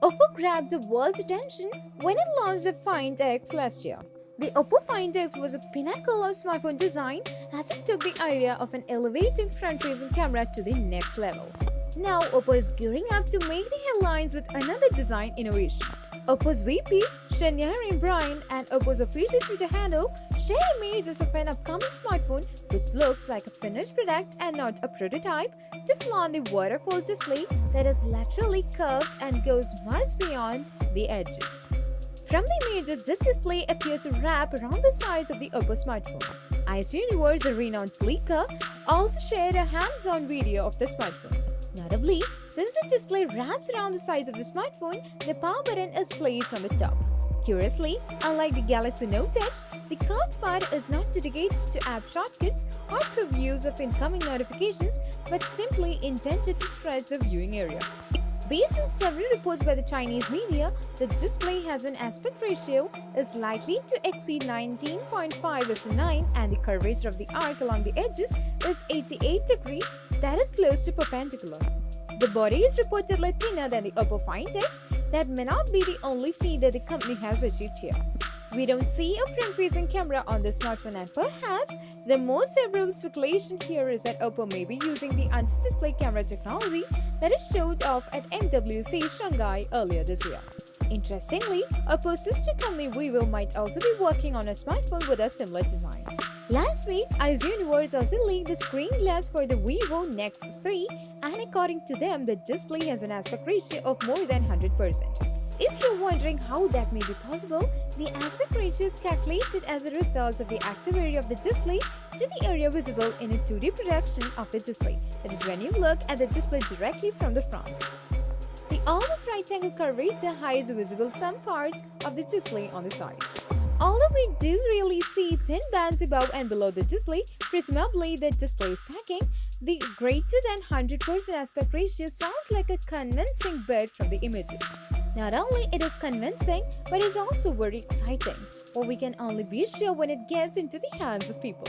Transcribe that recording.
Oppo grabbed the world's attention when it launched the Find X last year. The Oppo Find X was a pinnacle of smartphone design as it took the idea of an elevating front-facing camera to the next level. Now, Oppo is gearing up to make the headlines with another design innovation. Oppo's VP, Shanyari Brian, and Oppo's official Twitter handle share images of an upcoming smartphone which looks like a finished product and not a prototype to flaunt the waterfall display that is laterally curved and goes much beyond the edges. From the images, this display appears to wrap around the sides of the Oppo smartphone. Ice Universe, a renowned leaker, also shared a hands-on video of the smartphone. Notably, since the display wraps around the sides of the smartphone, the power button is placed on the top. Curiously, unlike the Galaxy Note Touch, the curved part is not dedicated to app shortcuts or previews of incoming notifications, but simply intended to stretch the viewing area. Based on several reports by the Chinese media, the display has an aspect ratio is likely to exceed 19.5:9 and the curvature of the arc along the edges is 88 degrees, that is close to perpendicular. The body is reportedly thinner than the Oppo Find X. That may not be the only feat that the company has achieved here. We don't see a front-facing camera on the smartphone, and perhaps the most favorable speculation here is that Oppo may be using the anti-display camera technology that is showed off at MWC Shanghai earlier this year. Interestingly, Oppo's sister company Vivo might also be working on a smartphone with a similar design. Last week, Ice Universe also leaked the screen glass for the Vivo Nex 3, and according to them, the display has an aspect ratio of more than 100%. If you're wondering how that may be possible, the aspect ratio is calculated as a result of the active area of the display to the area visible in a 2D projection of the display. That is when you look at the display directly from the front. The almost right-angle curvature hides visible some parts of the display on the sides. Although we do really see thin bands above and below the display, presumably the display is packing, the greater than 100% aspect ratio sounds like a convincing bet from the images. Not only it is convincing, but it's also very exciting, but we can only be sure when it gets into the hands of people.